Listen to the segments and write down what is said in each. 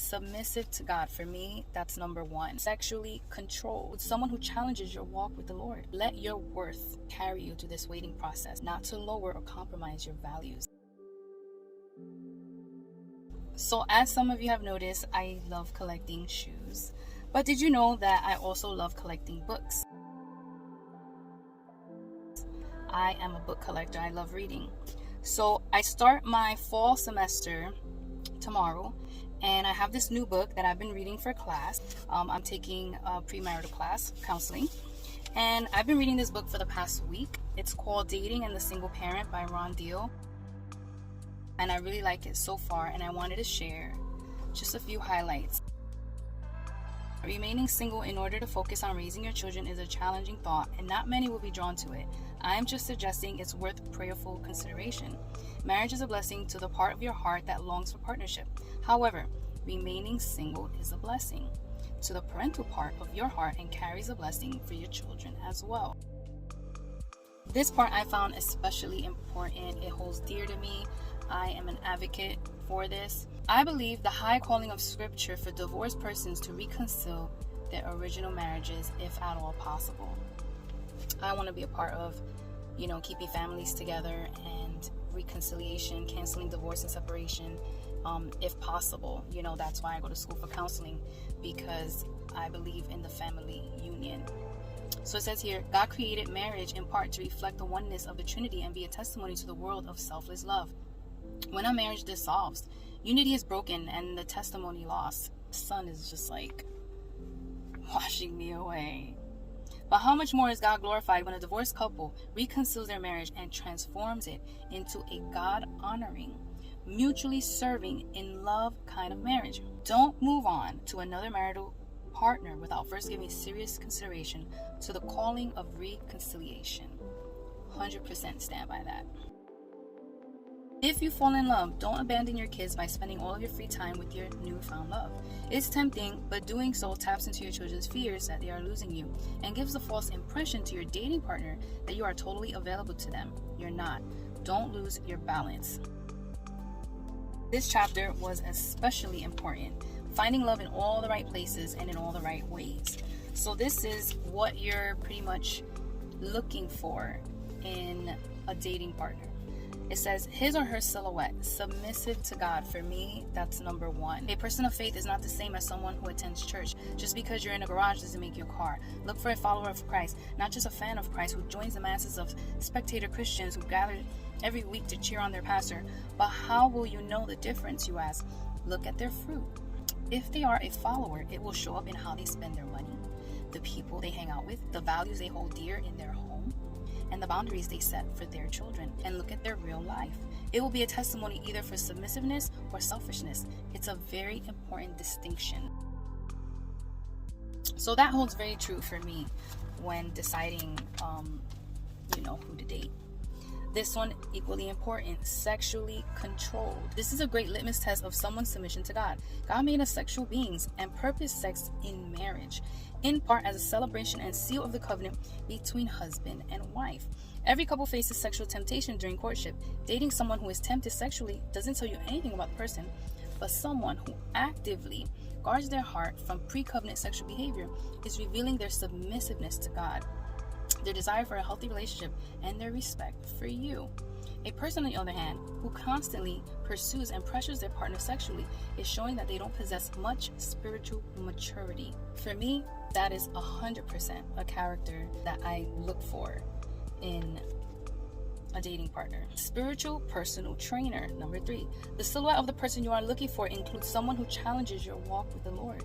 submissive to God. For me, that's number one. Sexually controlled, someone who challenges your walk with the Lord. Let your worth carry you to this waiting process, not to lower or compromise your values. So as some of you have noticed, I love collecting shoes. But did you know that I also love collecting books? I am a book collector. I love reading. So I start my fall semester tomorrow, and I have this new book that I've been reading for class. I'm taking a premarital class, counseling, and I've been reading this book for the past week. It's called Dating and the Single Parent by Ron Deal, and I really like it so far, and I wanted to share just a few highlights. Remaining single in order to focus on raising your children is a challenging thought, and not many will be drawn to it. I am just suggesting it's worth prayerful consideration. Marriage is a blessing to the part of your heart that longs for partnership. However, remaining single is a blessing to the parental part of your heart and carries a blessing for your children as well. This part I found especially important. It holds dear to me. I am an advocate for this. I believe the high calling of Scripture for divorced persons to reconcile their original marriages if at all possible. I want to be a part of, keeping families together and reconciliation, canceling divorce and separation, if possible. That's why I go to school for counseling, because I believe in the family union. So it says here, God created marriage in part to reflect the oneness of the Trinity and be a testimony to the world of selfless love. When a marriage dissolves, unity is broken and the testimony lost. The sun is just like washing me away. But how much more is God glorified when a divorced couple reconciles their marriage and transforms it into a God-honoring, mutually serving, in love kind of marriage? Don't move on to another marital partner without first giving serious consideration to the calling of reconciliation. 100% stand by that. If you fall in love, don't abandon your kids by spending all of your free time with your newfound love. It's tempting, but doing so taps into your children's fears that they are losing you and gives a false impression to your dating partner that you are totally available to them. You're not. Don't lose your balance. This chapter was especially important. Finding love in all the right places and in all the right ways. So this is what you're pretty much looking for in a dating partner. It says, his or her silhouette, submissive to God. For me, that's number one. A person of faith is not the same as someone who attends church. Just because you're in a garage doesn't make you a car. Look for a follower of Christ, not just a fan of Christ who joins the masses of spectator Christians who gather every week to cheer on their pastor. But how will you know the difference, you ask? Look at their fruit. If they are a follower, it will show up in how they spend their money, the people they hang out with, the values they hold dear in their home, and the boundaries they set for their children. And look at their real life. It will be a testimony either for submissiveness or selfishness. It's a very important distinction. So that holds very true for me when deciding, who to date. This one, equally important, sexually controlled. This is a great litmus test of someone's submission to God. God made us sexual beings and purposed sex in marriage, in part as a celebration and seal of the covenant between husband and wife. Every couple faces sexual temptation during courtship. Dating someone who is tempted sexually doesn't tell you anything about the person, but someone who actively guards their heart from pre-covenant sexual behavior is revealing their submissiveness to God, their desire for a healthy relationship, and their respect for you. A person, on the other hand, who constantly pursues and pressures their partner sexually is showing that they don't possess much spiritual maturity. For me, that is 100% a character that I look for in a dating partner. Spiritual personal trainer. Number 3, the silhouette of the person you are looking for includes someone who challenges your walk with the Lord.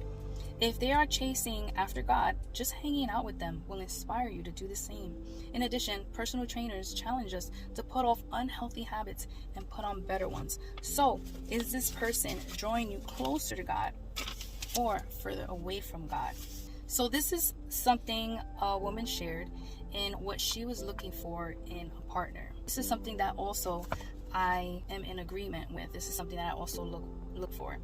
If they are chasing after God, just hanging out with them will inspire you to do the same. In addition, personal trainers challenge us to put off unhealthy habits and put on better ones. So, is this person drawing you closer to God or further away from God? So this is something a woman shared in what she was looking for in a partner. This is something that also I am in agreement with. This is something that I also look for.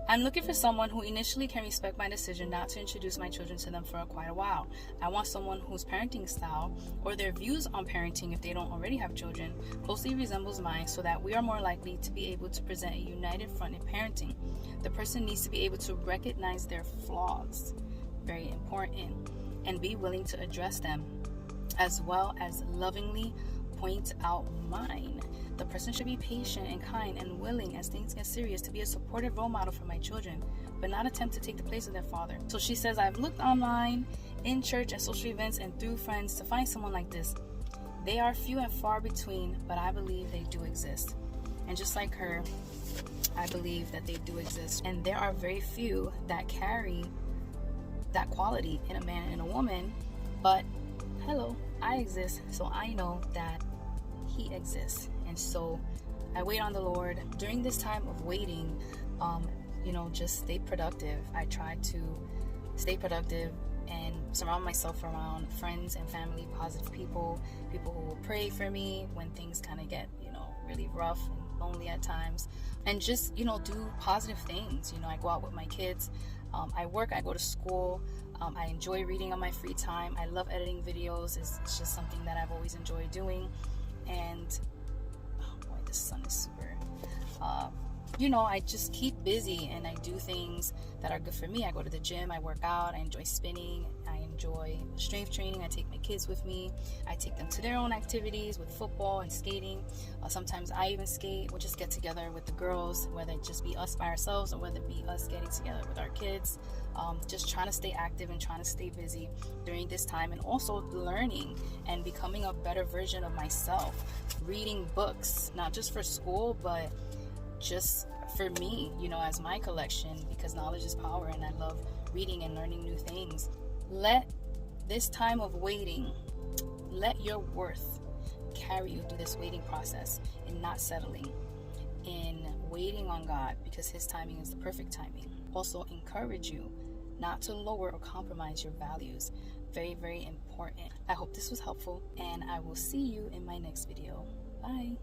I'm looking for someone who initially can respect my decision not to introduce my children to them for quite a while. I want someone whose parenting style or their views on parenting, if they don't already have children, closely resembles mine, so that we are more likely to be able to present a united front in parenting. The person needs to be able to recognize their flaws, very important, and be willing to address them, as well as lovingly point out mine. The person should be patient and kind and willing, as things get serious, to be a supportive role model for my children, but not attempt to take the place of their father. So she says, I've looked online, in church, at social events, and through friends to find someone like this. They are few and far between, but I believe they do exist. And just like her, I believe that they do exist. And there are very few that carry that quality in a man and a woman, but hello, I exist, so I know that he exists. And so I wait on the Lord. During this time of waiting, just stay productive. I try to stay productive and surround myself around friends and family, positive people who will pray for me when things kind of get, really rough and lonely at times. And just, do positive things. I go out with my kids. I work, I go to school. I enjoy reading on my free time. I love editing videos. It's just something that I've always enjoyed doing. And oh boy, the sun is super I just keep busy and I do things that are good for me. I go to the gym, I work out, I enjoy spinning, I enjoy strength training. I take my kids with me. I take them to their own activities with football and skating. Sometimes I even skate. We'll just get together with the girls, whether it just be us by ourselves or whether it be us getting together with our kids. Just trying to stay active and trying to stay busy during this time, and also learning and becoming a better version of myself. Reading books, not just for school, but just for me, as my collection, because knowledge is power and I love reading and learning new things. Let this time of waiting, let your worth carry you through this waiting process, and not settling, in waiting on God, because his timing is the perfect timing. Also encourage you not to lower or compromise your values. Very, very important. I hope this was helpful, and I will see you in my next video. Bye.